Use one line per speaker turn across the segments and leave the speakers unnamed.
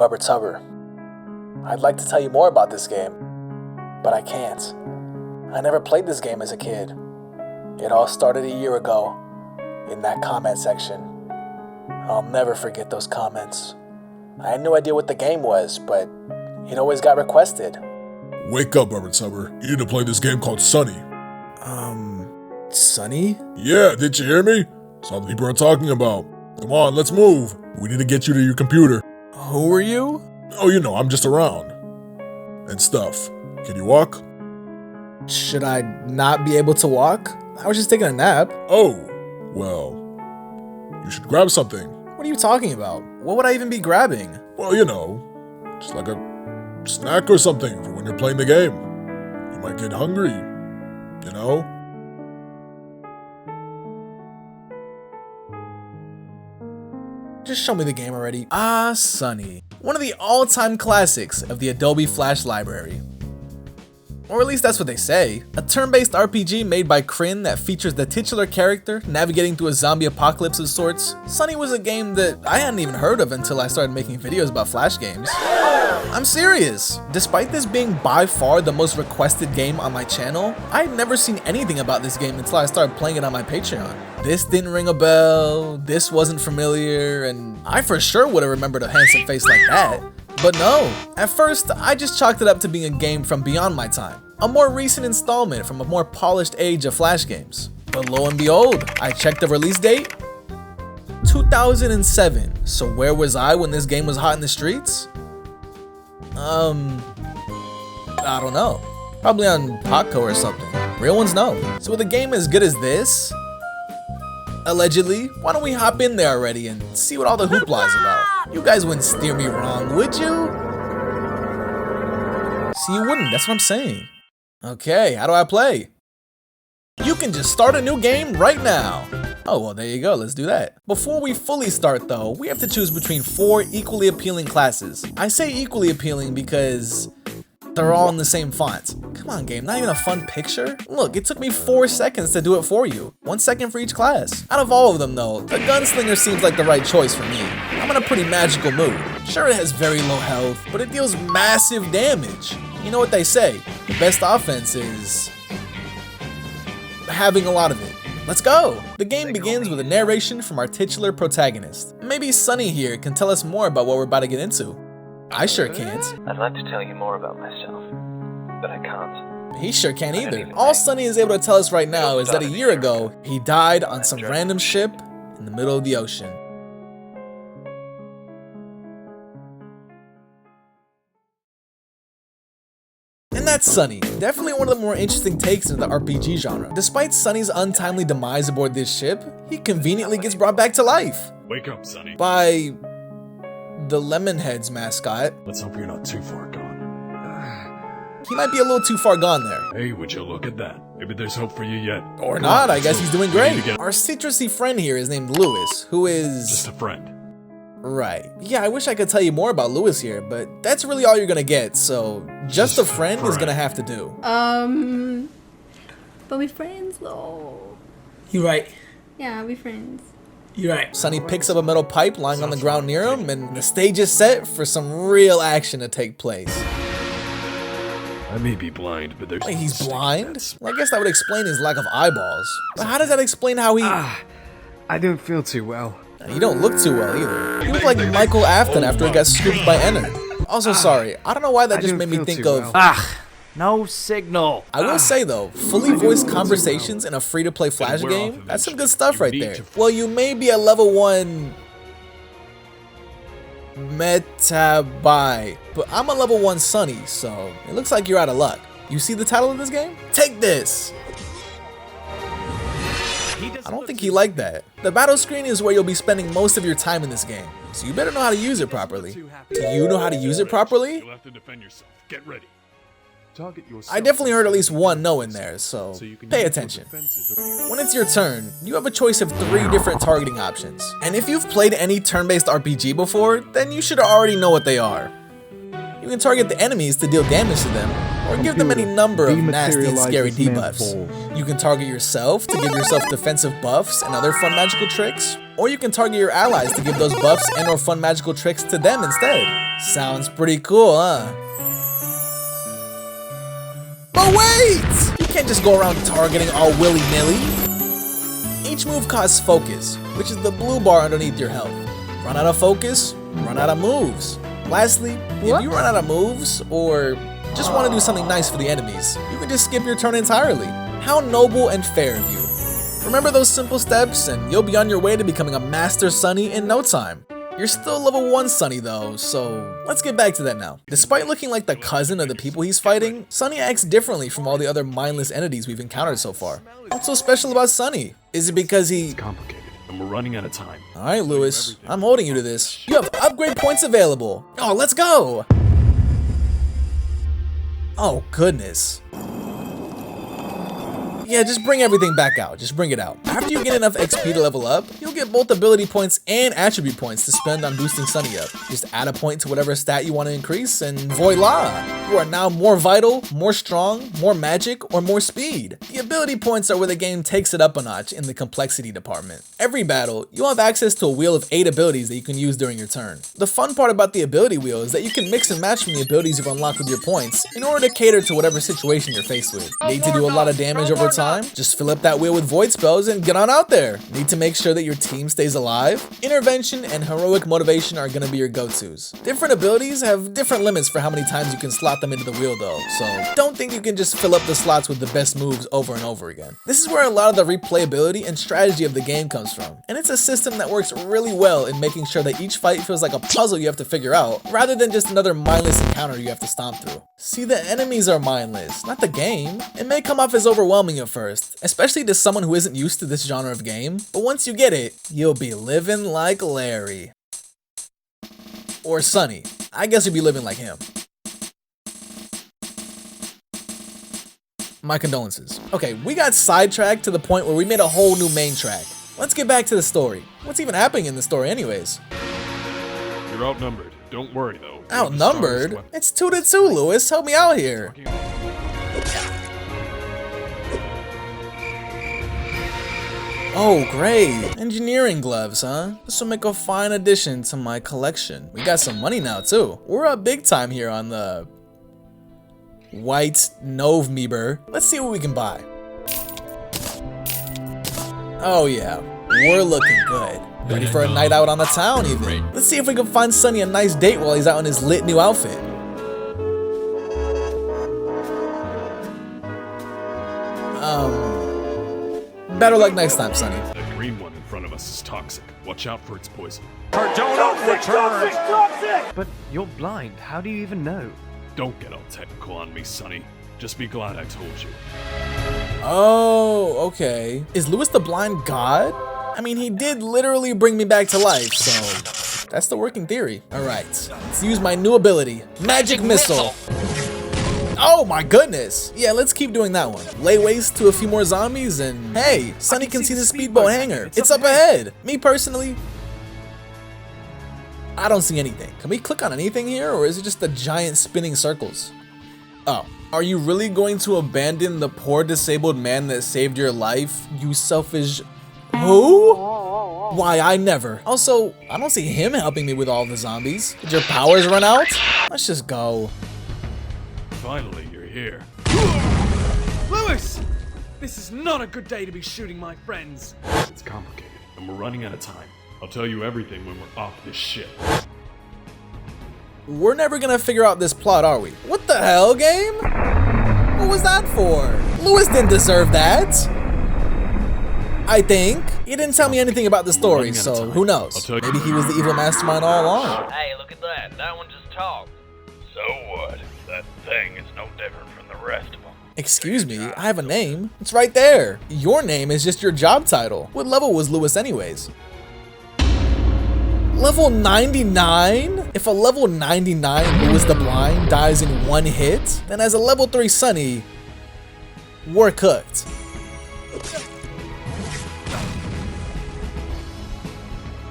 BubberTubber. I'd like to tell you more about this game, but I can't. I never played this game as a kid. It all started a year ago, in that comment section. I'll never forget those comments. I had no idea what the game was, but it always got requested.
Wake up, BubberTubber. You need to play this game called Sonny.
Sonny?
Yeah, did you hear me? That's all the people are talking about. Come on, let's move. We need to get you to your computer.
Who are you?
Oh, you know, I'm just around. And stuff. Can you walk?
Should I not be able to walk? I was just taking a nap.
Oh, well, you should grab something.
What are you talking about? What would I even be grabbing?
Well, you know, just like a snack or something for when you're playing the game. You might get hungry, you know?
Just show me the game already. Sonny. One of the all-time classics of the Adobe Flash library. Or at least that's what they say. A turn-based RPG made by Kryn that features the titular character navigating through a zombie apocalypse of sorts. Sonny was a game that I hadn't even heard of until I started making videos about Flash games. I'm serious. Despite this being by far the most requested game on my channel, I had never seen anything about this game until I started playing it on my Patreon. This didn't ring a bell, this wasn't familiar, and I for sure would have remembered a handsome face like that. But no, at first, I just chalked it up to being a game from beyond my time, a more recent installment from a more polished age of Flash games. But lo and behold, I checked the release date, 2007, so where was I when this game was hot in the streets? I don't know, probably on Podco or something. Real ones know. So with a game as good as this, allegedly, why don't we hop in there already and see what all the hoopla is about? You guys wouldn't steer me wrong, would you? See, you wouldn't, that's what I'm saying. Okay, how do I play? You can just start a new game right now. Oh, well, there you go, let's do that. Before we fully start though, we have to choose between 4 equally appealing classes. I say equally appealing because they're all in the same font. Come on, game, not even a fun picture? Look, it took me 4 seconds to do it for you. 1 second for each class. Out of all of them though, the gunslinger seems like the right choice for me. I'm in a pretty magical mood. Sure, it has very low health, but it deals massive damage. You know what they say, the best offense is having a lot of it. Let's go! The game begins with a narration from our titular protagonist. Maybe Sonny here can tell us more about what we're about to get into. I sure can't.
I'd like to tell you more about myself, but I can't.
He sure can't either. All Sonny is able to tell us right now is that a year ago, he died on some random ship in the middle of the ocean. And that's Sonny. Definitely one of the more interesting takes into the RPG genre. Despite Sonny's untimely demise aboard this ship, he conveniently gets brought back to life.
Wake up, Sonny.
By the Lemonheads mascot.
Let's hope you're not too far gone.
He might be a little too far gone there.
Hey, would you look at that? Maybe there's hope for you yet.
Or not, I guess he's doing great. Our citrusy friend here is named Lewis, who is...
just a friend.
Right. Yeah, I wish I could tell you more about Lewis here, but that's really all you're gonna get, so just a friend is gonna have to do.
But we friends though.
You're right.
Yeah, we friends.
You're right. Sonny picks up a metal pipe lying on the ground near him, and the stage is set for some real action to take place.
I may be blind, but there's...
Wait, he's blind? Well, I guess that would explain his lack of eyeballs. But how does that explain how he...
I don't feel too well.
You don't look too well either. You look like Michael Afton after he got scooped by Ennard. Also, sorry, I don't know why that just made me think of...
No signal.
I will say though, fully voiced conversations in a free-to-play Flash game, that's some good stuff right there. Well, you may be a level 1 Metabai, but I'm a level 1 Sonny, so it looks like you're out of luck. You see the title of this game? Take this! I don't think he liked that. The battle screen is where you'll be spending most of your time in this game, so you better know how to use it properly. Do you know how to use it properly?
You'll have to defend yourself. Get ready.
I definitely heard at least one no in there, so pay attention. When it's your turn, you have a choice of 3 different targeting options. And if you've played any turn-based RPG before, then you should already know what they are. You can target the enemies to deal damage to them, or give them any number of nasty and scary debuffs. You can target yourself to give yourself defensive buffs and other fun magical tricks, or you can target your allies to give those buffs and or fun magical tricks to them instead. Sounds pretty cool, huh? But wait! You can't just go around targeting all willy-nilly. Each move costs focus, which is the blue bar underneath your health. Run out of focus, run out of moves. Lastly, if you run out of moves, or just want to do something nice for the enemies, you can just skip your turn entirely. How noble and fair of you. Remember those simple steps and you'll be on your way to becoming a master Sonny in no time. You're still level 1 Sonny though, so let's get back to that now. Despite looking like the cousin of the people he's fighting, Sonny acts differently from all the other mindless entities we've encountered so far. What's so special about Sonny? Is it because he...
It's complicated, and we're running out of time.
Alright, Lewis, I'm holding you to this. You have upgrade points available. Oh, let's go! Oh, goodness. Yeah, just bring everything back out. Just bring it out. After you get enough XP to level up, you'll get both ability points and attribute points to spend on boosting Sonny up. Just add a point to whatever stat you want to increase and voila! You are now more vital, more strong, more magic, or more speed. The ability points are where the game takes it up a notch in the complexity department. Every battle, you'll have access to a wheel of 8 abilities that you can use during your turn. The fun part about the ability wheel is that you can mix and match from the abilities you've unlocked with your points in order to cater to whatever situation you're faced with. Need to do a lot of damage over time? Just fill up that wheel with void spells and get on out there. Need to make sure that your team stays alive? Intervention and heroic motivation are gonna be your go-tos. Different abilities have different limits for how many times you can slot them into the wheel though, so don't think you can just fill up the slots with the best moves over and over again. This is where a lot of the replayability and strategy of the game comes from, and it's a system that works really well in making sure that each fight feels like a puzzle you have to figure out, rather than just another mindless encounter you have to stomp through. See, the enemies are mindless, not the game. It may come off as overwhelming at first, especially to someone who isn't used to this genre of game, but once you get it, you'll be living like Larry. Or Sonny. I guess you'll be living like him. My condolences. Okay, we got sidetracked to the point where we made a whole new main track. Let's get back to the story. What's even happening in the story anyways?
You're outnumbered. Don't worry though.
Outnumbered? It's 2-2, Lewis. Help me out here. Oh, great. Engineering gloves, huh? This will make a fine addition to my collection. We got some money now, too. We're up big time here on the White November. Let's see what we can buy. Oh, yeah. We're looking good. Ready for a night out on the town, even. Let's see if we can find Sonny a nice date while he's out in his lit new outfit. Better luck next time, Sonny.
That green one in front of us is toxic. Watch out for its poison.
But you're blind. How do you even know?
Don't get all technical on me, Sonny. Just be glad I told you.
Oh, okay. Is Lewis the blind god? I mean, he did literally bring me back to life, so that's the working theory. All right, let's use my new ability, Magic Missile. Oh my goodness. Yeah, let's keep doing that one. Lay waste to a few more zombies and hey, Sonny can see the speedboat hangar. It's up ahead. Me personally, I don't see anything. Can we click on anything here or is it just the giant spinning circles? Oh, are you really going to abandon the poor disabled man that saved your life, you selfish... Who? Why, I never. Also, I don't see him helping me with all the zombies. Did your powers run out? Let's just go.
Finally, you're here.
Lewis! This is not a good day to be shooting my friends.
It's complicated, and we're running out of time. I'll tell you everything when we're off this ship.
We're never gonna figure out this plot, are we? What the hell, game? What was that for? Lewis didn't deserve that. I think. He didn't tell me anything about the story, so who knows? Maybe he was the evil mastermind all along.
Hey, look at that. That one just talked.
So what? That thing is no different from the rest of them.
Excuse me, I have a name. It's right there. Your name is just your job title. What level was Lewis anyways? Level 99? If a level 99 Lewis the Blind dies in one hit, then as a level 3 Sonny, we're cooked.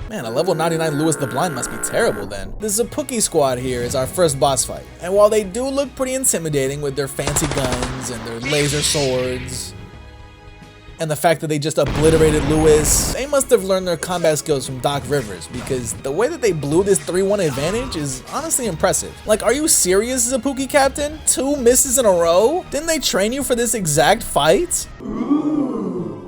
Man, a level 99 Lewis the Blind must be terrible then. The Zapuki squad here is our first boss fight. And while they do look pretty intimidating with their fancy guns and their laser swords, And the fact that they just obliterated Lewis, they must have learned their combat skills from Doc Rivers, because the way that they blew this 3-1 advantage is honestly impressive. Like, are you serious, Zapuki Captain? 2 misses in a row? Didn't they train you for this exact fight?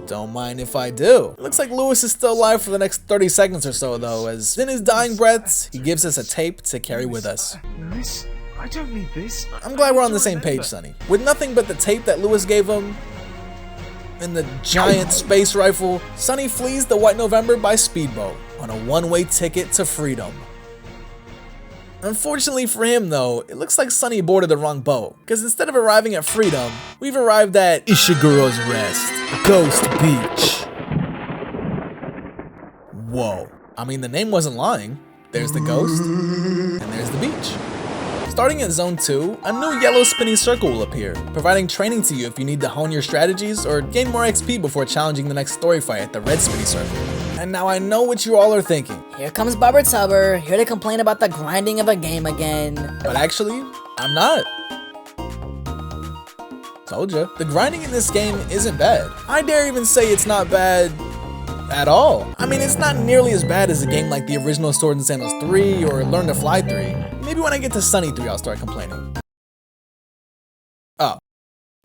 Don't mind if I do. It looks like Lewis is still alive for the next 30 seconds or so though, as in his dying breaths, he gives us a tape to carry with us.
Lewis, I don't need this.
I'm glad we're on the same page, Sonny. With nothing but the tape that Lewis gave him, and the giant space rifle, Sonny flees the White November by speedboat on a one-way ticket to freedom. Unfortunately for him though, it looks like Sonny boarded the wrong boat, because instead of arriving at freedom, we've arrived at Ishiguro's Rest, Ghost Beach. Whoa. I mean, the name wasn't lying. There's the ghost, and there's the beach. Starting at Zone 2, a new yellow spinning circle will appear, providing training to you if you need to hone your strategies or gain more XP before challenging the next story fight at the red spinning circle. And now I know what you all are thinking.
Here comes BubberTubber, here to complain about the grinding of a game again.
But actually, I'm not. Told ya. The grinding in this game isn't bad. I dare even say it's not bad at all. I mean, it's not nearly as bad as a game like the original Sword and Sandals 3 or Learn to Fly 3. Maybe when I get to Sonny 3, I'll start complaining. Oh,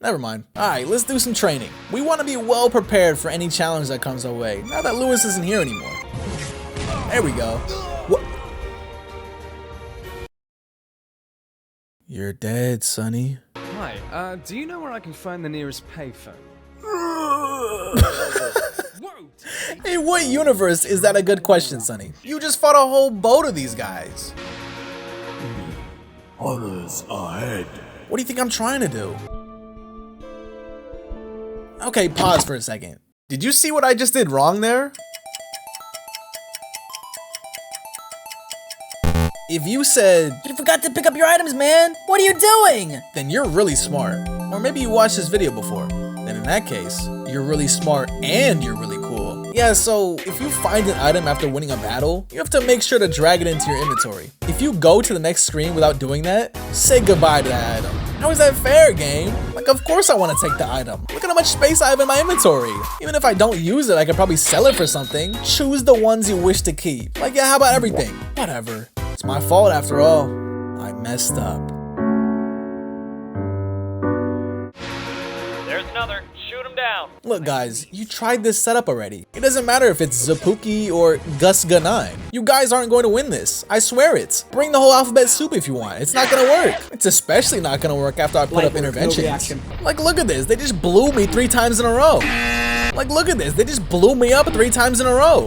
never mind. Alright, let's do some training. We want to be well prepared for any challenge that comes our way, now that Lewis isn't here anymore. There we go. What? You're dead, Sonny.
Hi, do you know where I can find the nearest payphone?
In what universe is that a good question, Sonny? You just fought a whole boat of these guys.
Others ahead.
What do you think I'm trying to do? Okay, pause for a second. Did you see what I just did wrong there? If you said,
You forgot to pick up your items, man! What are you doing?
then you're really smart. Or maybe you watched this video before. Then in that case, you're really smart and you're really cool. Yeah, so if you find an item after winning a battle, you have to make sure to drag it into your inventory. If you go to the next screen without doing that, say goodbye to that item. How is that fair, game? Like, of course I want to take the item. Look at how much space I have in my inventory. Even if I don't use it, I could probably sell it for something. Choose the ones you wish to keep. Like, yeah, how about everything? Whatever. It's my fault after all. I messed up.
There's another. Shoot him down.
Look guys, you tried this setup already. It doesn't matter if it's Zapuki or Gusga9. You guys aren't going to win this. I swear it. Bring the whole alphabet soup if you want. It's not gonna work. It's especially not gonna work after I put up interventions. Like, look at this. They just blew me 3 times in a row. Like, look at this. They just blew me up 3 times in a row.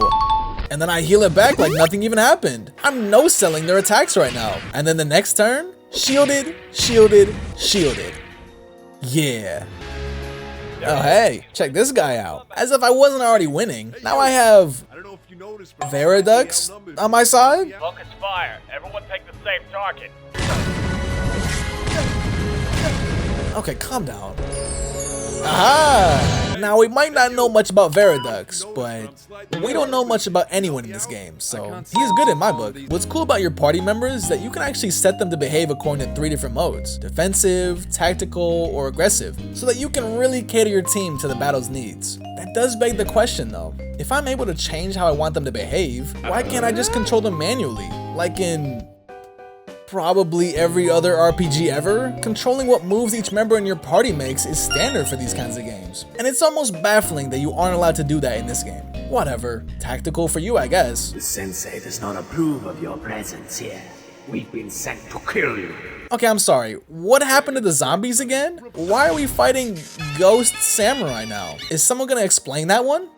And then I heal it back like nothing even happened. I'm no-selling their attacks right now. And then the next turn, shielded, shielded, shielded. Yeah. Oh hey, check this guy out. As if I wasn't already winning, now I have Veradux on my side?
Focus fire. Everyone take the safe target.
Okay, calm down. Aha! Now we might not know much about Veradux, but we don't know much about anyone in this game, so he's good in my book. What's cool about your party members is that you can actually set them to behave according to 3 different modes: defensive, tactical, or aggressive, so that you can really cater your team to the battle's needs. That does beg the question though. If I'm able to change how I want them to behave, why can't I just control them manually? Like in probably every other RPG ever? Controlling what moves each member in your party makes is standard for these kinds of games. And it's almost baffling that you aren't allowed to do that in this game. Whatever. Tactical for you, I guess.
The sensei does not approve of your presence here. We've been sent to kill you.
Okay, I'm sorry. What happened to the zombies again? Why are we fighting ghost samurai now? Is someone gonna explain that one?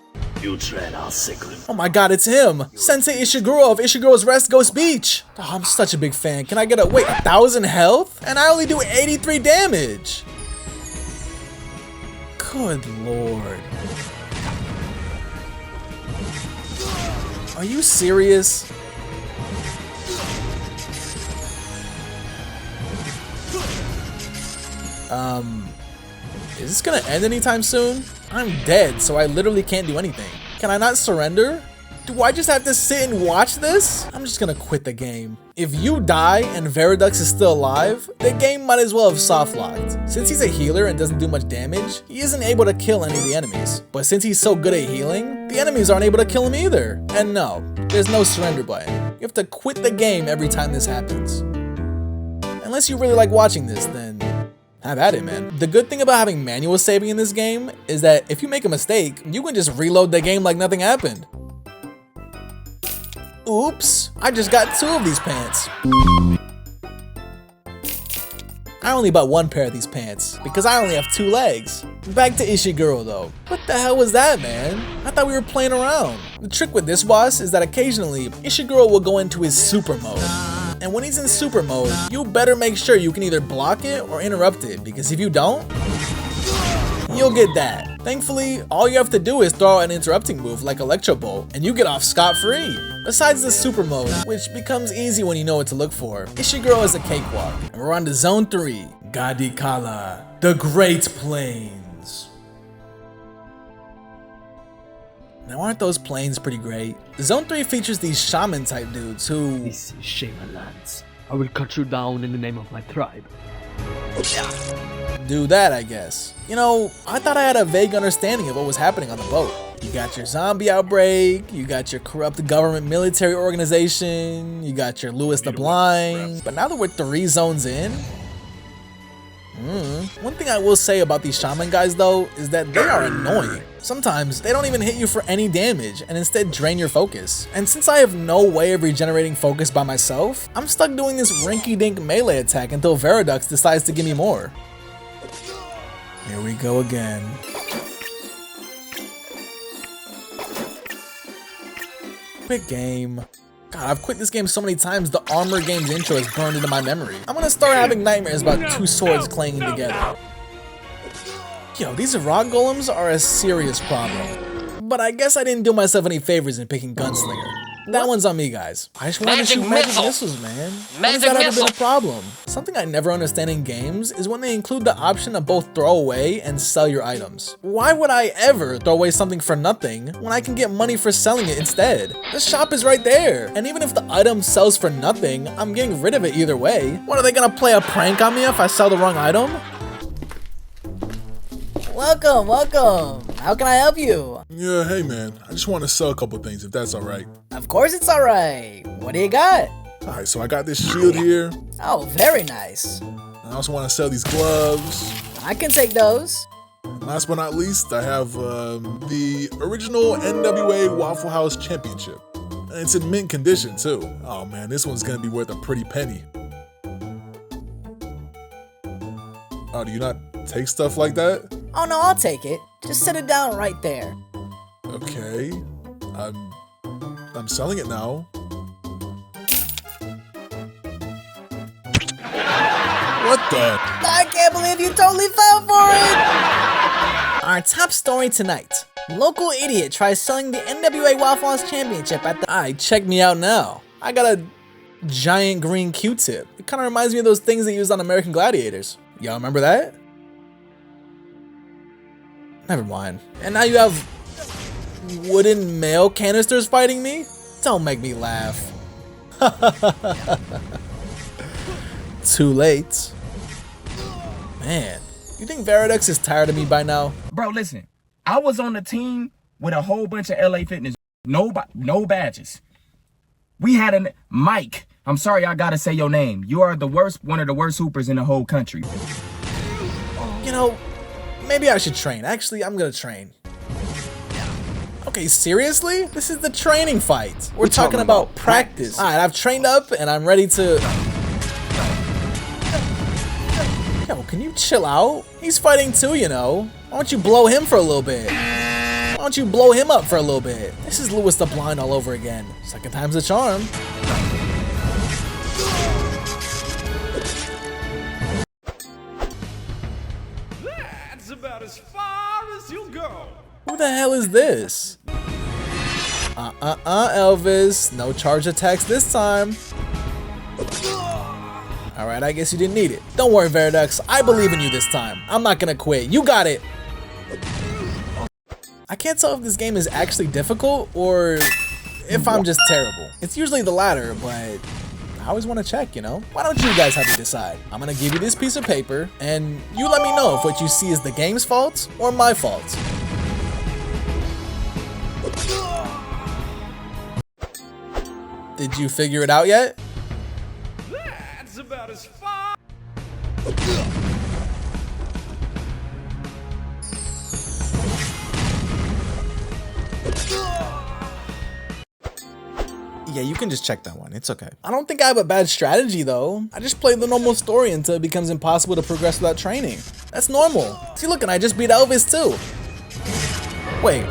You tread our secret.
Oh my god, it's him! Sensei Ishiguro of Ishiguro's Rest Ghost Beach! Oh, I'm such a big fan. Can I get wait, 1,000 health? And I only do 83 damage! Good lord. Are you serious? Is this gonna end anytime soon? I'm dead, so I literally can't do anything. Can I not surrender? Do I just have to sit and watch this? I'm just gonna quit the game. If you die and Veradux is still alive, the game might as well have soft locked. Since he's a healer and doesn't do much damage, he isn't able to kill any of the enemies. But since he's so good at healing, the enemies aren't able to kill him either. And no, there's no surrender button. You have to quit the game every time this happens. Unless you really like watching this, then have at it, man. The good thing about having manual saving in this game is that if you make a mistake, you can just reload the game like nothing happened. Oops, I just got 2 of these pants. I only bought 1 pair of these pants because I only have 2 legs. Back to Ishiguro though. What the hell was that, man? I thought we were playing around. The trick with this boss is that occasionally Ishiguro will go into his super mode. And when he's in super mode, you better make sure you can either block it or interrupt it, because if you don't, you'll get that. Thankfully, all you have to do is throw out an interrupting move like Electro Bolt, and you get off scot-free. Besides the super mode, which becomes easy when you know what to look for, Ishiguro is a cakewalk. And we're on to Zone 3, Gadikala, the Great Plains. Now aren't those plains pretty great? Zone 3 features these shaman type dudes who...
This is Shaman lands. I will cut you down in the name of my tribe.
do that, I guess. You know, I thought I had a vague understanding of what was happening on the boat. You got your zombie outbreak, you got your corrupt government military organization, you got your Louis the Blind, but now that we're 3 zones in, one thing I will say about these shaman guys though is that they are annoying. Sometimes they don't even hit you for any damage and instead drain your focus. And since I have no way of regenerating focus by myself, I'm stuck doing this rinky-dink melee attack until Veradux decides to give me more. Here we go again. Quit game. God, I've quit this game so many times, the Armor Games intro is burned into my memory. I'm gonna start having nightmares about 2 swords clanging together. Yo, these rock golems are a serious problem. But I guess I didn't do myself any favors in picking Gunslinger. That one's on me, guys. I just wanted to shoot magic missiles, man. When has that ever been a problem? Something I never understand in games is when they include the option of both throw away and sell your items. Why would I ever throw away something for nothing when I can get money for selling it instead? The shop is right there, and even if the item sells for nothing, I'm getting rid of it either way. What, are they gonna play a prank on me if I sell the wrong item?
Welcome, welcome. How can I help you?
Yeah, hey man, I just want to sell a couple things if that's alright.
Of course it's alright. What do you got?
Alright, so I got this shield here.
Oh, very nice.
I also want to sell these gloves.
I can take those.
Last but not least, I have the original NWA Waffle House Championship. And it's in mint condition too. Oh man, this one's gonna be worth a pretty penny. Oh, do you not take stuff like that?
Oh no, I'll take it. Just set it down right there.
Okay. I'm selling it now. What the?
I can't believe you totally fell for it! Our top story tonight. Local idiot tries selling the NWA Waffle House Championship at the...
Alright, check me out now. I got a giant green Q-tip. It kind of reminds me of those things they used on American Gladiators. Y'all remember that? Never mind. And now you have wooden mail canisters fighting me? Don't make me laugh. Too late. Man, you think Veradux is tired of me by now?
Bro, listen. I was on the team with a whole bunch of LA Fitness. No badges. We had a Mike. I'm sorry I gotta say your name. You are the worst, one of the worst hoopers in the whole country.
You know, maybe I should train. Actually, I'm gonna train. Okay, seriously? This is the training fight. We're talking about practice. Alright, I've trained up and I'm ready to... Yo, can you chill out? He's fighting too, you know. Why don't you blow him for a little bit? Why don't you blow him up for a little bit? This is Louis the Blind all over again. Second time's the charm.
That's about as far as you'll go.
Who the hell is this? Elvis. No charge attacks this time. Alright, I guess you didn't need it. Don't worry, Veradux. I believe in you this time. I'm not gonna quit. You got it. I can't tell if this game is actually difficult or if I'm just terrible. It's usually the latter, but I always want to check, you know? Why don't you guys help me decide? I'm gonna give you this piece of paper, and you let me know if what you see is the game's fault or my fault. Did you figure it out yet?
That's about as far.
Yeah, you can just check that one. It's okay. I don't think I have a bad strategy though. I just play the normal story until it becomes impossible to progress without training. That's normal. See, look, and I just beat Elvis too. Wait.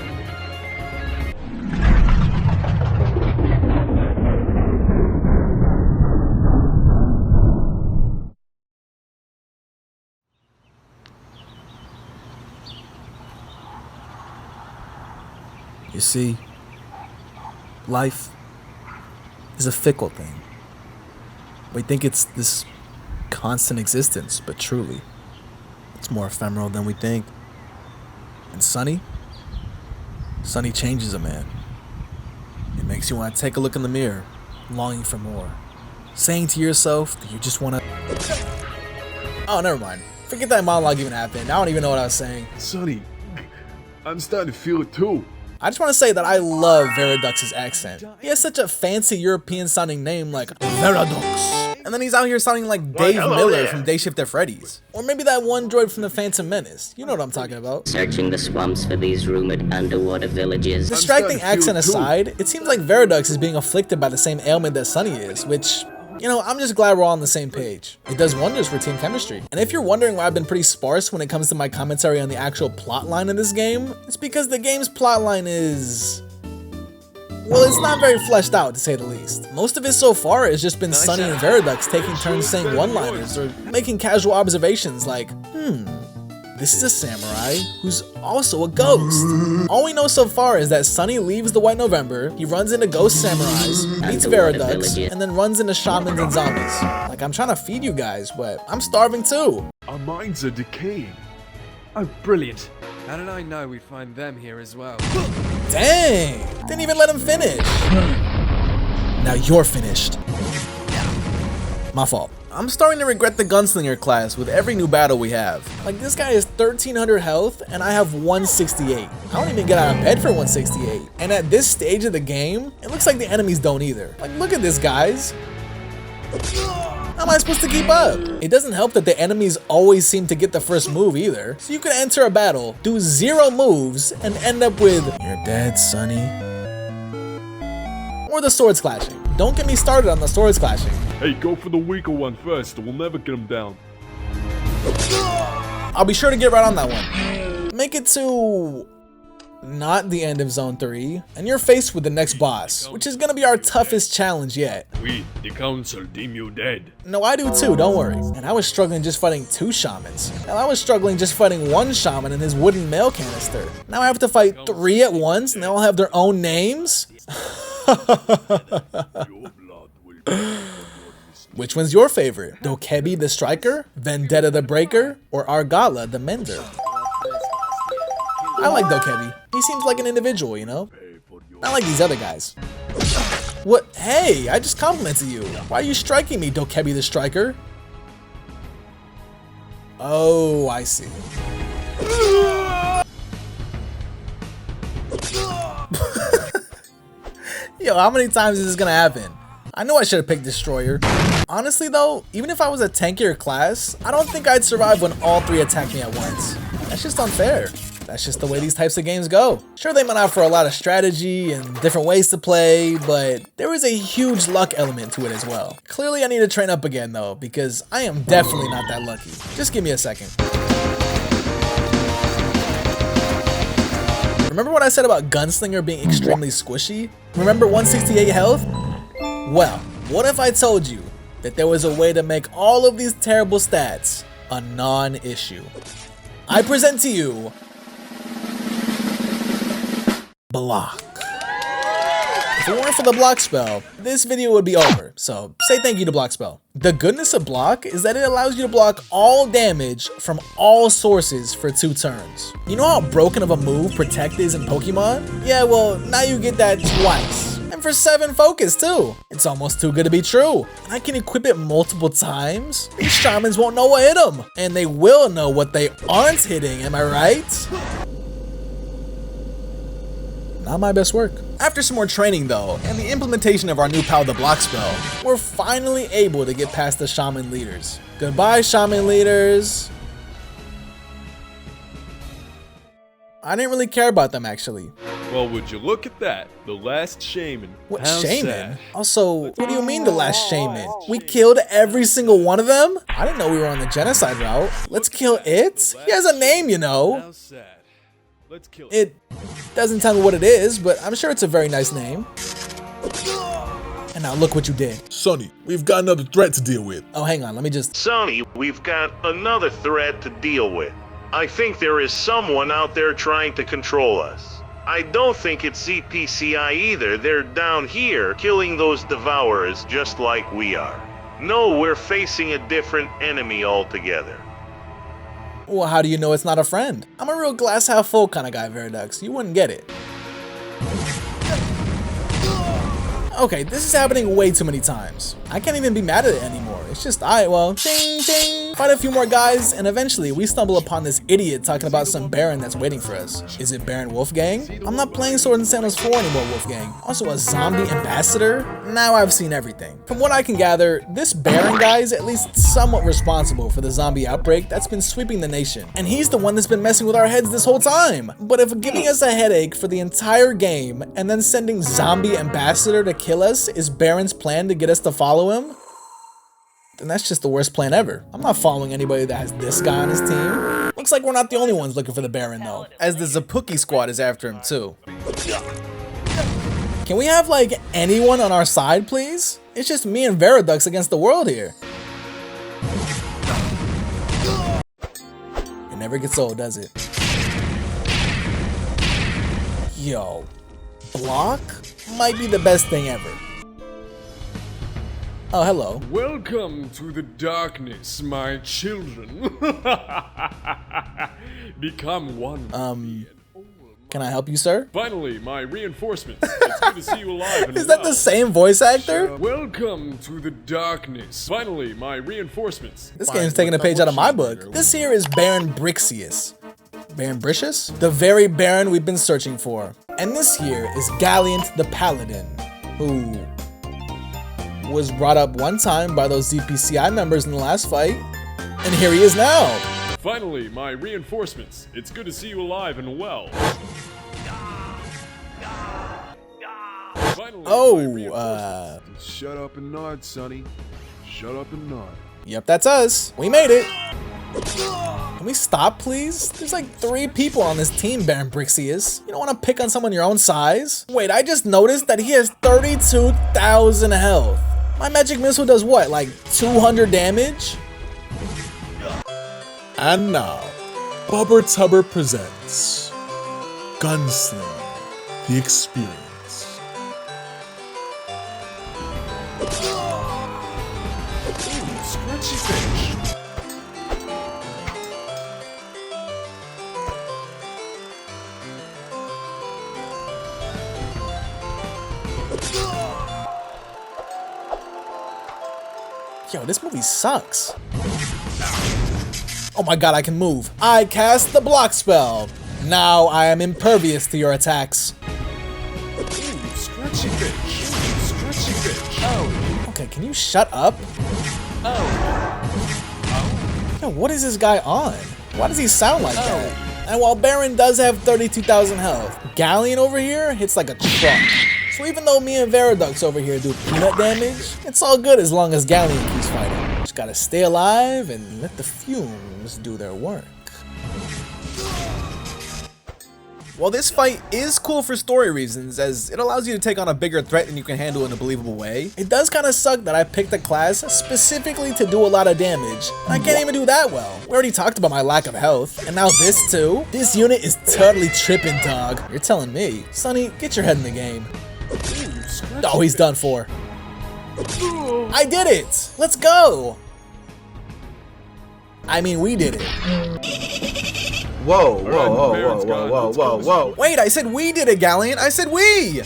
You see, life is a fickle thing. We think it's this constant existence, but truly, it's more ephemeral than we think. And Sonny changes a man. It makes you want to take a look in the mirror, longing for more, saying to yourself that you just want to... Oh, never mind. Forget that monologue even happened. I don't even know what I was saying.
Sonny, I'm starting to feel it too.
I just want to say that I love Veradux's accent. He has such a fancy European sounding name like Veradux. And then he's out here sounding like Dave Miller from Day Shift at Freddy's. Or maybe that one droid from the Phantom Menace. You know what I'm talking about.
Searching the swamps for these rumored underwater villages.
Distracting accent aside, it seems like Veradux is being afflicted by the same ailment that Sonny is, which... You know, I'm just glad we're all on the same page. It does wonders for team chemistry. And if you're wondering why I've been pretty sparse when it comes to my commentary on the actual plotline in this game, it's because the game's plotline is... Well, it's not very fleshed out, to say the least. Most of it so far has just been Sonny and Veradux taking turns saying one-liners or making casual observations like, this is a samurai who's also a ghost. All we know so far is that Sonny leaves the White November, he runs into ghost samurais, meets Veradux, and then runs into shamans and zombies. Like, I'm trying to feed you guys, but I'm starving too.
Our minds are decaying.
Oh, brilliant. How did I know we'd find them here as well?
Dang! Didn't even let him finish. Now you're finished. My fault. I'm starting to regret the gunslinger class with every new battle we have. Like, this guy has 1300 health and I have 168. I don't even get out of bed for 168. And at this stage of the game, it looks like the enemies don't either. Like, look at this, guys. How am I supposed to keep up? It doesn't help that the enemies always seem to get the first move either. So you could enter a battle, do 0 moves, and end up with, "You're dead, Sonny." Or the swords clashing. Don't get me started on the swords clashing.
Hey, go for the weaker one first, or we'll never get him down.
I'll be sure to get right on that one. Make it to... not the end of Zone 3, and you're faced with the next boss, which is gonna be our toughest challenge yet.
We, the council, deem you dead.
No, I do too, don't worry. And I was struggling just fighting 2 shamans. And I was struggling just fighting 1 shaman and his wooden mail canister. Now I have to fight 3 at once, and they all have their own names? Which one's your favorite? Dokebi the Striker, Vendetta the Breaker, or Argala the Mender? I like Dokebi. He seems like an individual, you know? Not like these other guys. What? Hey, I just complimented you. Why are you striking me, Dokebi the Striker? Oh, I see. Yo, how many times is this gonna happen? I knew I should have picked Destroyer. Honestly though, even if I was a tankier class, I don't think I'd survive when all 3 attack me at once. That's just unfair. That's just the way these types of games go. Sure, they might offer a lot of strategy and different ways to play, but there is a huge luck element to it as well. Clearly I need to train up again though, because I am definitely not that lucky. Just give me a second. Remember what I said about Gunslinger being extremely squishy? Remember 168 health? Well, what if I told you that there was a way to make all of these terrible stats a non-issue? I present to you block. If it weren't for the block spell, this video would be over, so say thank you to block spell. The goodness of block is that it allows you to block all damage from all sources for 2 turns. You know how broken of a move Protect is in Pokemon? Yeah, well, now you get that twice. And 7 for 7 focus too. It's almost too good to be true. And I can equip it multiple times. These shamans won't know what hit them. And they will know what they aren't hitting, am I right? Not my best work. After some more training though, and the implementation of our new Power the Block spell, we're finally able to get past the Shaman leaders. Goodbye, Shaman leaders. I didn't really care about them actually.
Well, would you look at that? The last Shaman.
What,
How
Shaman?
sad.
Also, what do you mean the last Shaman? We killed every single one of them? I didn't know we were on the genocide route. Let's kill it? He has a name, you know.
How sad. Let's kill it.
It doesn't tell me what it is, but I'm sure it's a very nice name. And now look what you did.
Sonny, we've got another threat to deal with.
Oh, hang on, let me just...
Sonny, we've got another threat to deal with. I think there is someone out there trying to control us. I don't think it's CPCI either. They're down here killing those devourers just like we are. No, we're facing a different enemy altogether.
Well, how do you know it's not a friend? I'm a real glass half full kind of guy, Veradux. You wouldn't get it. Okay, this is happening way too many times. I can't even be mad at it anymore. It's just, alright, well, ching, ching. Fight a few more guys, and eventually we stumble upon this idiot talking about some Baron that's waiting for us. Is it Baron Wolfgang? I'm not playing Sword and Sandals 4 anymore, Wolfgang. Also a zombie ambassador? Now I've seen everything. From what I can gather, this Baron guy is at least somewhat responsible for the zombie outbreak that's been sweeping the nation. And he's the one that's been messing with our heads this whole time. But if giving us a headache for the entire game and then sending zombie ambassador to kill us is Baron's plan to get us to follow him, then that's just the worst plan ever. I'm not following anybody that has this guy on his team. Looks like we're not the only ones looking for the Baron though, as the Zapuki squad is after him too. Can we have like anyone on our side, please? It's just me and Veradux against the world here. It never gets old, does it? Yo, block might be the best thing ever. Oh, hello.
Welcome to the darkness, my children. Become one with me.
Can I help you, sir?
Finally, my reinforcements. It's good to see you alive and
Is that the same voice actor?
Welcome to the darkness. Finally, my reinforcements.
This game's taking a page out of my book. This here is Baron Brixius. Baron Brixius? The very Baron we've been searching for. And this here is Galliant the Paladin, who was brought up one time by those ZPCI members in the last fight. And here he is now.
Finally, my reinforcements. It's good to see you alive and well. Finally,
Shut up and nod, Sonny. Shut up and nod.
Yep, that's us. We made it. Can we stop, please? There's like 3 people on this team, Baron Brixius. You don't want to pick on someone your own size? Wait, I just noticed that he has 32,000 health. My magic missile does what, like 200 damage?
And now, BubberTubber presents Gunslinger, the Experience.
Scratchy fish.
Yo, this movie sucks. Oh my god, I can move. I cast the block spell. Now I am impervious to your attacks.
Ooh, scratchy fish. Scratchy fish. Oh.
Okay, can you shut up?
Oh.
Yo, what is this guy on? Why does he sound like that? And while Baron does have 32,000 health, Galleon over here hits like a truck. So even though me and Veradux over here do peanut damage, it's all good as long as Galleon keeps fighting. Just gotta stay alive and let the fumes do their work. While this fight is cool for story reasons, as it allows you to take on a bigger threat than you can handle in a believable way, it does kind of suck that I picked a class specifically to do a lot of damage, and I can't even do that well. We already talked about my lack of health, and now this too? This unit is totally tripping, dog. You're telling me. Sonny, get your head in the game. Oh, he's done for. I did it! Let's go! I mean, we did it.
Whoa, whoa, whoa, whoa, whoa, whoa, whoa, whoa.
Wait, I said we did it, Galleon. I said we!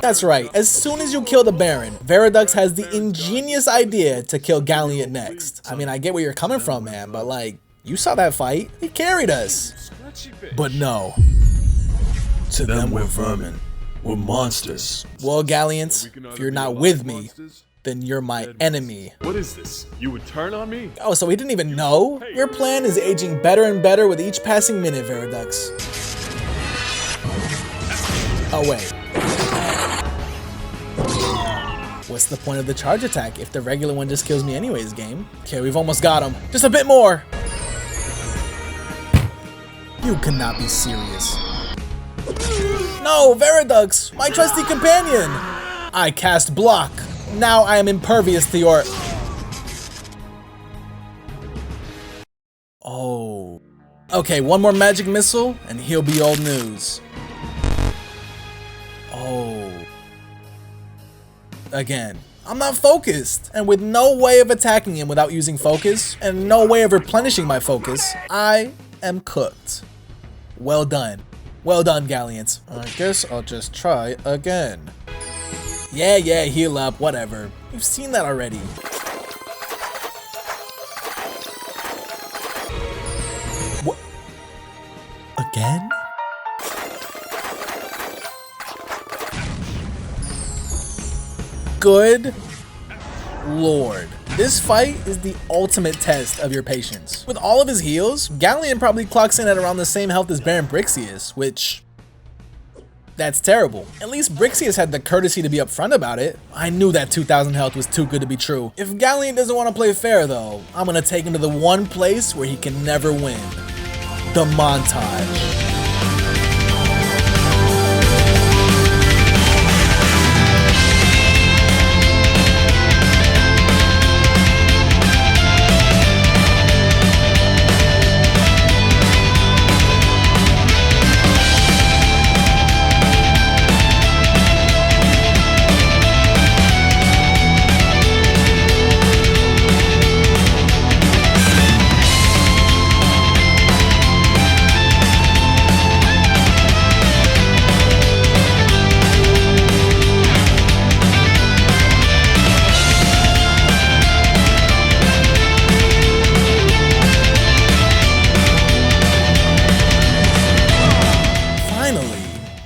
That's right, as soon as you kill the Baron, Veradux has the ingenious idea to kill Galliant next. I mean, I get where you're coming from, man, but like, you saw that fight. He carried us. But no. To them we're vermin. We're monsters. Well, Galliant, if you're not with me, then you're my enemy.
What is this? You would turn on me?
Oh, so he didn't even know? Your plan is aging better and better with each passing minute, Veradux. Oh, wait. What's the point of the charge attack if the regular one just kills me anyways, game? Okay, we've almost got him. Just a bit more. You cannot be serious. No, Veradux, my trusty companion. I cast block. Now I am impervious to your... Oh. Okay, one more magic missile and he'll be old news. Oh. Again, I'm not focused. And with no way of attacking him without using focus, and no way of replenishing my focus, I am cooked. Well done. Well done, Galliant. I guess I'll just try again. Yeah, heal up, whatever. You've seen that already. What? Again? Good Lord. This fight is the ultimate test of your patience. With all of his heals, Galliant probably clocks in at around the same health as Baron brixius, which... that's terrible. At least brixius had the courtesy to be upfront about it. I knew that 2000 health was too good to be true. If Galliant doesn't want to play fair though, I'm gonna take him to the one place where he can never win. The montage.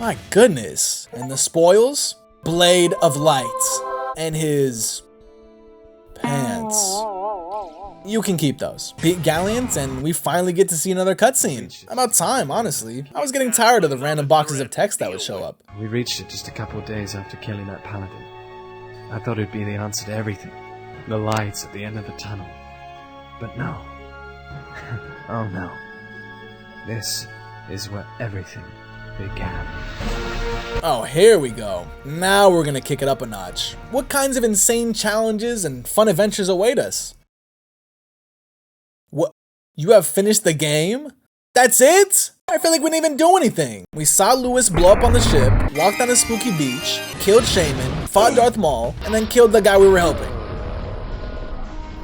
My goodness. And the spoils? Blade of Light. And his... pants. You can keep those. Beat Galliant and we finally get to see another cutscene. About time, honestly. I was getting tired of the random boxes of text that would show up.
We reached it just a couple of days after killing that paladin. I thought it'd be the answer to everything. The lights at the end of the tunnel. But no. Oh no. This is where everything began.
Oh, here we go. Now we're gonna kick it up a notch. What kinds of insane challenges and fun adventures await us? What? You have finished the game? That's it? I feel like we didn't even do anything. We saw Lewis blow up on the ship, walked on a spooky beach, killed Shaman, fought Darth Maul, and then killed the guy we were helping.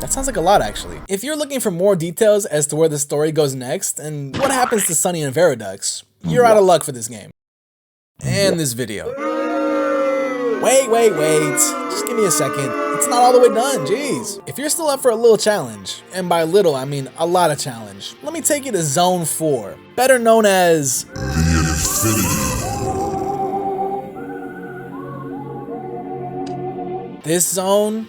That sounds like a lot, actually. If you're looking for more details as to where the story goes next and what happens to Sonny and Veradux, you're out of luck for this game. And this video. Wait. Just give me a second. It's not all the way done, jeez. If you're still up for a little challenge, and by little I mean a lot of challenge, let me take you to Zone 4, better known as... the Infinity. This zone?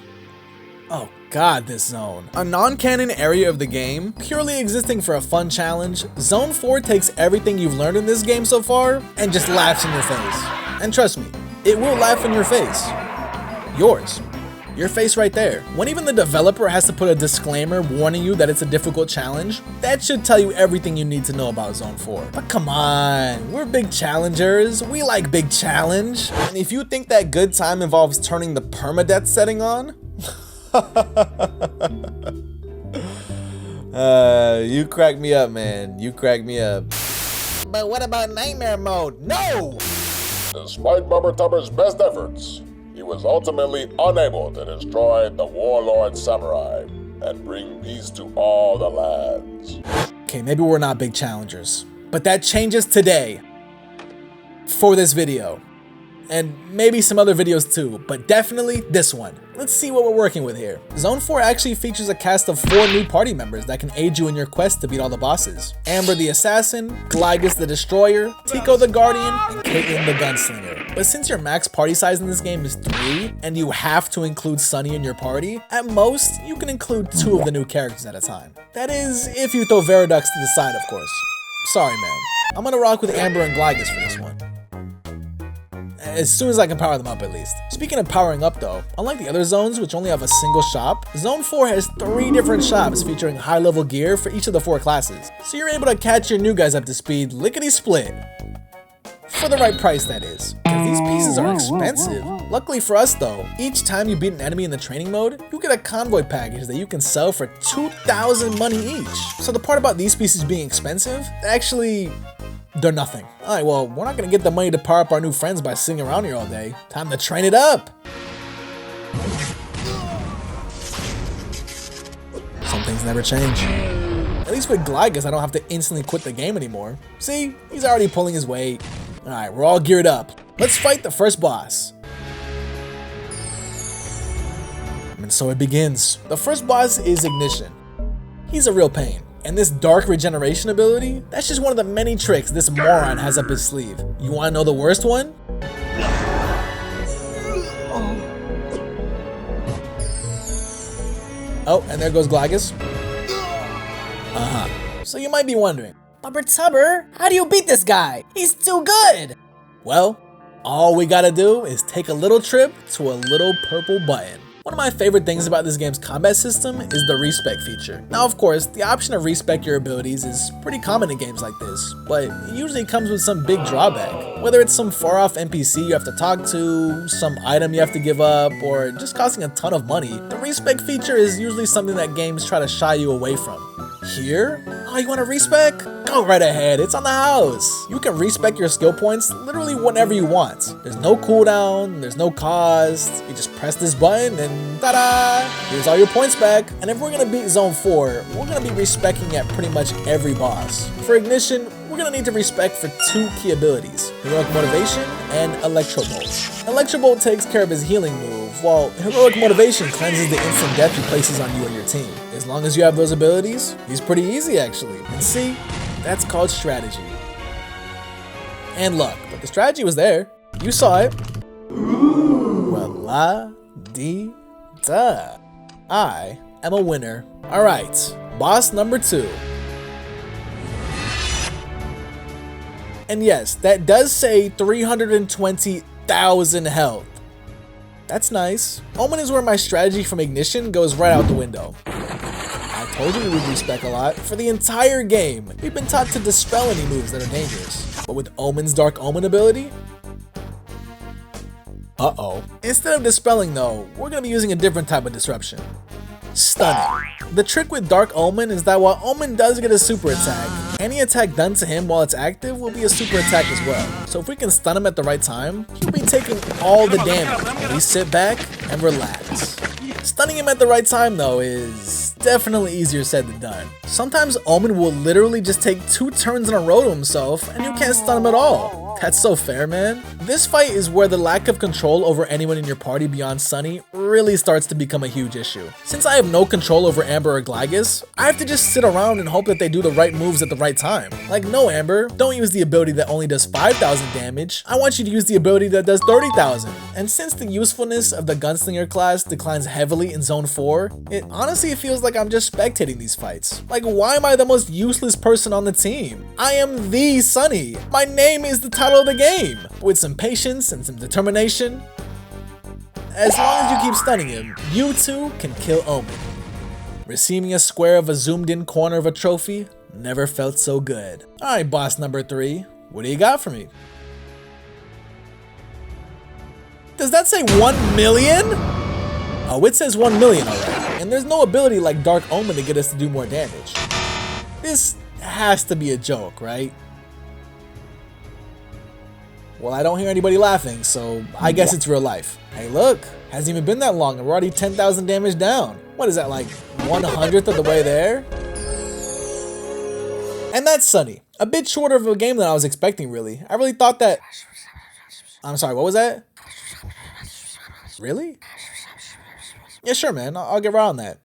Oh god, this zone. A non-canon area of the game, purely existing for a fun challenge, Zone 4 takes everything you've learned in this game so far and just laughs in your face. And trust me, it will laugh in your face. Yours. Your face right there. When even the developer has to put a disclaimer warning you that it's a difficult challenge, that should tell you everything you need to know about Zone 4. But come on, we're big challengers. We like big challenge. And if you think that good time involves turning the permadeath setting on, you crack me up, man. You crack me up. But what about nightmare mode? No!
Despite BubberTubber's best efforts, he was ultimately unable to destroy the warlord samurai and bring peace to all the lands.
Okay, maybe we're not big challengers, but that changes today. For this video. and maybe some other videos too, but definitely this one. Let's see what we're working with here. Zone 4 actually features a cast of 4 new party members that can aid you in your quest to beat all the bosses. Amber the Assassin, Gligus the Destroyer, Tico the Guardian, and Caitlyn the Gunslinger. But since your max party size in this game is 3, and you have to include Sonny in your party, at most, you can include 2 of the new characters at a time. That is, if you throw Veradux to the side, of course. Sorry, man. I'm gonna rock with Amber and Gligus for this one. As soon as I can power them up, at least. Speaking of powering up though, unlike the other zones which only have a single shop, Zone 4 has 3 different shops featuring high level gear for each of the 4 classes. So you're able to catch your new guys up to speed lickety-split. For the right price, that is. Because these pieces are expensive. Luckily for us though, each time you beat an enemy in the training mode, you get a convoy package that you can sell for 2,000 money each. So the part about these pieces being expensive, actually, they're nothing. Alright, well, we're not gonna get the money to power up our new friends by sitting around here all day. Time to train it up! Some things never change. At least with Gligus, I don't have to instantly quit the game anymore. See, he's already pulling his weight. Alright, we're all geared up. Let's fight the first boss. And so it begins. The first boss is Ignition. He's a real pain. And this dark regeneration ability, that's just one of the many tricks this moron has up his sleeve. You wanna know the worst one? Oh, and there goes Gligus. So you might be wondering,
BubberTubber, how do you beat this guy? He's too good!
Well, all we gotta do is take a little trip to a little purple button. One of my favorite things about this game's combat system is the respec feature. Now of course, the option to respec your abilities is pretty common in games like this, but it usually comes with some big drawback. Whether it's some far off NPC you have to talk to, some item you have to give up, or just costing a ton of money, the respec feature is usually something that games try to shy you away from. Here? Oh, you want to respec? Go right ahead, it's on the house. You can respec your skill points literally whenever you want. There's no cooldown, there's no cost. You just press this button and ta-da! Here's all your points back. And if we're gonna beat Zone 4, we're gonna be respecing at pretty much every boss. For Ignition, we're gonna need to respec for 2 key abilities, Heroic Motivation and Electro Bolt. Electro Bolt takes care of his healing move, while Heroic Motivation cleanses the instant death he places on you and your team. As long as you have those abilities, he's pretty easy actually. And see, that's called strategy. And luck, but the strategy was there. You saw it. Well, la-dee-da. I am a winner. Alright, boss number 2. And yes, that does say 320,000 health. That's nice. Omen is where my strategy from Ignition goes right out the window. I told you we would respec a lot. For the entire game, we've been taught to dispel any moves that are dangerous. But with Omen's Dark Omen ability, uh-oh. Instead of dispelling though, we're gonna be using a different type of disruption. Stunning. The trick with Dark Omen is that while Omen does get a super attack, any attack done to him while it's active will be a super attack as well. So if we can stun him at the right time, he'll be taking all the damage when we sit back and relax. Stunning him at the right time though is definitely easier said than done. Sometimes Omen will literally just take 2 turns in a row to himself and you can't stun him at all. That's so fair, man. This fight is where the lack of control over anyone in your party beyond Sonny really starts to become a huge issue. Since I have no control over Amber or Gligus, I have to just sit around and hope that they do the right moves at the right time. Like, no Amber, don't use the ability that only does 5,000 damage. I want you to use the ability that does 30,000. And since the usefulness of the Gunslinger class declines heavily in Zone 4, it honestly feels like I'm just spectating these fights. Like, why am I the most useless person on the team? I am the Sonny. My name is the title of the game. With some patience and some determination, as long as you keep stunning him, you too can kill Omen. Receiving a square of a zoomed in corner of a trophy never felt so good. Alright, boss number 3, what do you got for me? Does that say 1 million? Oh, it says 1 million alright. And there's no ability like Dark Omen to get us to do more damage. This has to be a joke, right? Well, I don't hear anybody laughing, so I guess it's real life. Hey look, hasn't even been that long and we're already 10,000 damage down. What is that, like 1/100th of the way there? And that's Sonny. A bit shorter of a game than I was expecting really. I really thought that... I'm sorry, what was that? Really? Yeah, sure, man. I'll get right on that.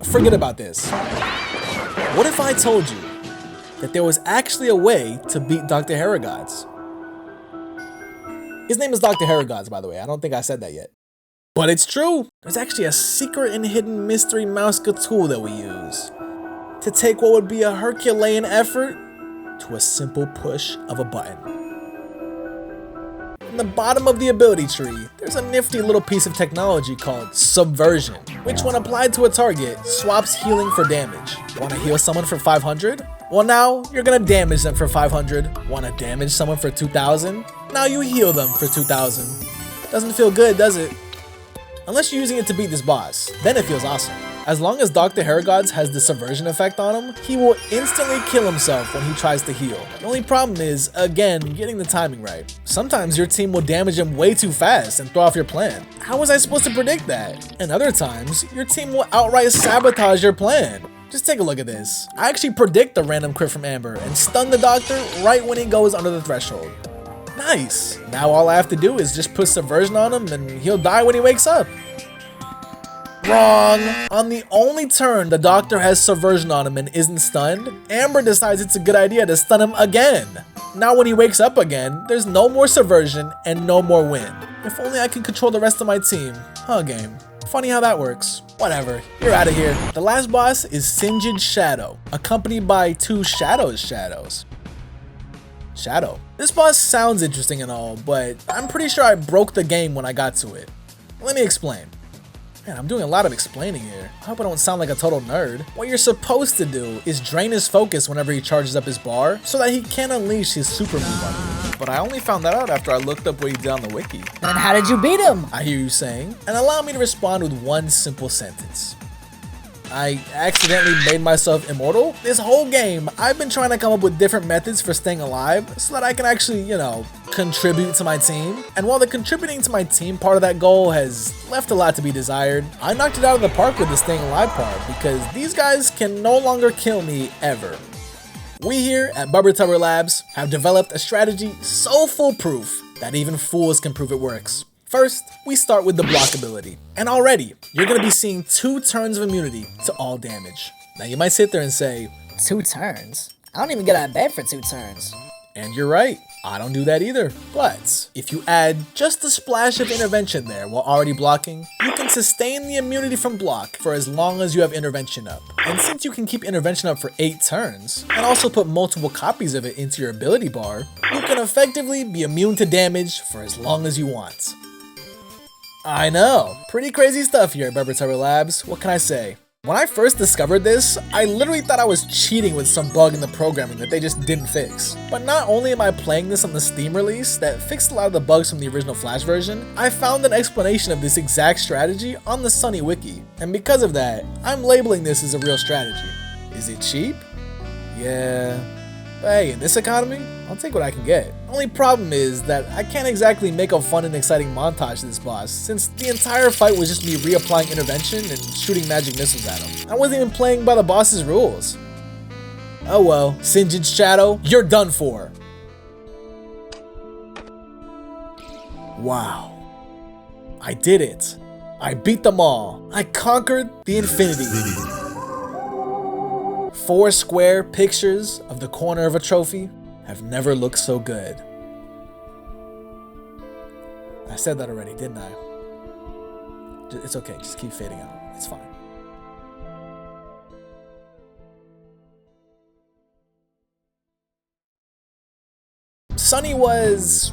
Forget about this. What if I told you that there was actually a way to beat Dr. Veradux? His name is Dr. Veradux, by the way. I don't think I said that yet. But it's true. There's actually a secret and hidden mystery mouse tool that we use to take what would be a Herculean effort to a simple push of a button. In the bottom of the ability tree, there's a nifty little piece of technology called subversion, which when applied to a target, swaps healing for damage. Want to heal someone for 500? Well, now you're gonna damage them for 500. Want to damage someone for 2,000? Now you heal them for 2,000. Doesn't feel good, does it? Unless you're using it to beat this boss, then it feels awesome. As long as Dr. Veradux has the subversion effect on him, he will instantly kill himself when he tries to heal. The only problem is, again, getting the timing right. Sometimes your team will damage him way too fast and throw off your plan. How was I supposed to predict that? And other times, your team will outright sabotage your plan. Just take a look at this. I actually predict the random crit from Amber and stun the doctor right when he goes under the threshold. Nice. Now all I have to do is just put subversion on him and he'll die when he wakes up. Wrong. On the only turn the doctor has subversion on him and isn't stunned, Amber decides it's a good idea to stun him again. Now when he wakes up again, there's no more subversion and no more win. If only I can control the rest of my team. Huh, game. Funny how that works. Whatever, you're out of here. The last boss is Singed Shadow, accompanied by two shadows. Shadow. This boss sounds interesting and all, but I'm pretty sure I broke the game when I got to it. Let me explain. Man, I'm doing a lot of explaining here. I hope I don't sound like a total nerd. What you're supposed to do is drain his focus whenever he charges up his bar so that he can unleash his super move on you. But I only found that out after I looked up what he did on the wiki.
Then how did you beat him?
I hear you saying, and allow me to respond with one simple sentence. I accidentally made myself immortal. This whole game, I've been trying to come up with different methods for staying alive so that I can actually, contribute to my team. And while the contributing to my team part of that goal has left a lot to be desired, I knocked it out of the park with the staying alive part because these guys can no longer kill me ever. We here at BubberTubber Labs have developed a strategy so foolproof that even fools can prove it works. First, we start with the block ability. And already, you're going to be seeing 2 turns of immunity to all damage. Now you might sit there and say,
2 turns? I don't even get out of bed for 2 turns.
And you're right, I don't do that either. But if you add just a splash of intervention there while already blocking, you can sustain the immunity from block for as long as you have intervention up. And since you can keep intervention up for 8 turns, and also put multiple copies of it into your ability bar, you can effectively be immune to damage for as long as you want. I know, pretty crazy stuff here at BubberTubber Labs, what can I say? When I first discovered this, I literally thought I was cheating with some bug in the programming that they just didn't fix. But not only am I playing this on the Steam release that fixed a lot of the bugs from the original Flash version, I found an explanation of this exact strategy on the Sonny wiki. And because of that, I'm labeling this as a real strategy. Is it cheap? Yeah. But hey, in this economy, I'll take what I can get. Only problem is that I can't exactly make a fun and exciting montage to this boss, since the entire fight was just me reapplying intervention and shooting magic missiles at him. I wasn't even playing by the boss's rules. Oh well, Singed Shadow, you're done for. Wow. I did it. I beat them all. I conquered the infinity. 4 square pictures of the corner of a trophy have never looked so good. I said that already, didn't I? It's okay, just keep fading out. It's fine. Sonny was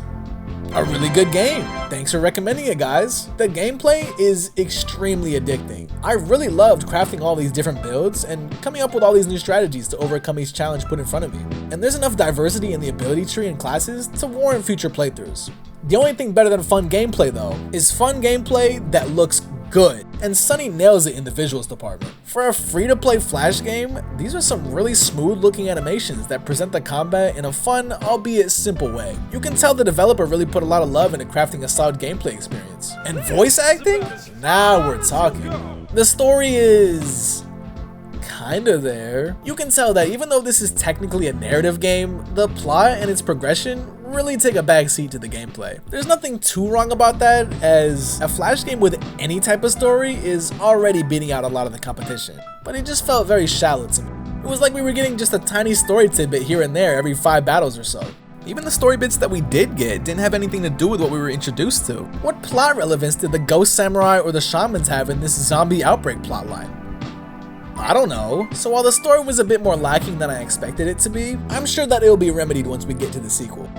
a really good game. Thanks for recommending it, guys. The gameplay is extremely addicting. I really loved crafting all these different builds and coming up with all these new strategies to overcome each challenge put in front of me. And there's enough diversity in the ability tree and classes to warrant future playthroughs. The only thing better than fun gameplay though, is fun gameplay that looks good. And Sonny nails it in the visuals department. For a free-to-play Flash game, these are some really smooth-looking animations that present the combat in a fun, albeit simple way. You can tell the developer really put a lot of love into crafting a solid gameplay experience. And voice acting? Now we're talking. The story is kinda there. You can tell that even though this is technically a narrative game, the plot and its progression really take a back seat to the gameplay. There's nothing too wrong about that, as a Flash game with any type of story is already beating out a lot of the competition, but it just felt very shallow to me. It was like we were getting just a tiny story tidbit here and there every 5 battles or so. Even the story bits that we did get didn't have anything to do with what we were introduced to. What plot relevance did the Ghost Samurai or the Shamans have in this zombie outbreak plotline? I don't know. So while the story was a bit more lacking than I expected it to be, I'm sure that it'll be remedied once we get to the sequel.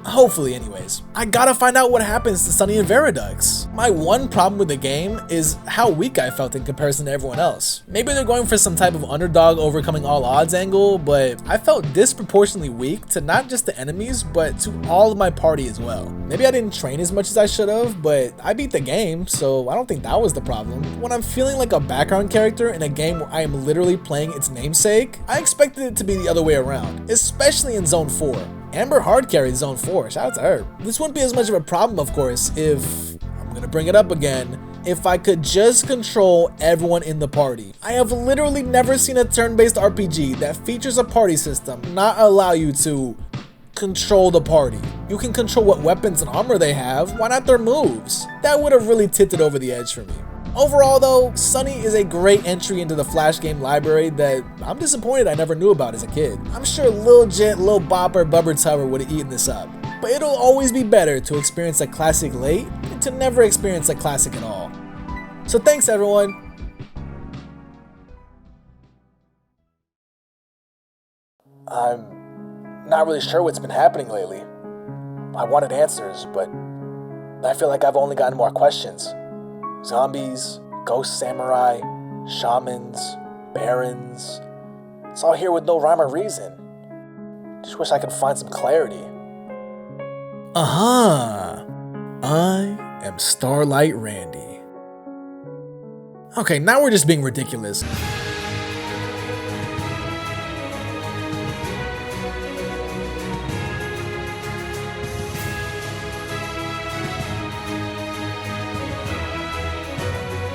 Hopefully anyways. I gotta find out what happens to Sonny and Veradux. My one problem with the game is how weak I felt in comparison to everyone else. Maybe they're going for some type of underdog overcoming all odds angle, but I felt disproportionately weak to not just the enemies, but to all of my party as well. Maybe I didn't train as much as I should have, but I beat the game, so I don't think that was the problem. When I'm feeling like a background character in a game where I am literally playing its namesake, I expected it to be the other way around, especially in Zone 4. Amber hard carried Zone 4, shout out to her. This wouldn't be as much of a problem, of course, if, I'm gonna bring it up again, if I could just control everyone in the party. I have literally never seen a turn-based RPG that features a party system not allow you to control the party. You can control what weapons and armor they have, why not their moves? That would have really tipped it over the edge for me. Overall though, Sonny is a great entry into the Flash game library that I'm disappointed I never knew about as a kid. I'm sure Lil Jet, Lil Bopper, BubberTubber would have eaten this up. But it'll always be better to experience a classic late than to never experience a classic at all. So thanks everyone. I'm not really sure what's been happening lately. I wanted answers, but I feel like I've only gotten more questions. Zombies, ghost samurai, shamans, barons. It's all here with no rhyme or reason. Just wish I could find some clarity. I am Starlight Randy. Okay, now we're just being ridiculous.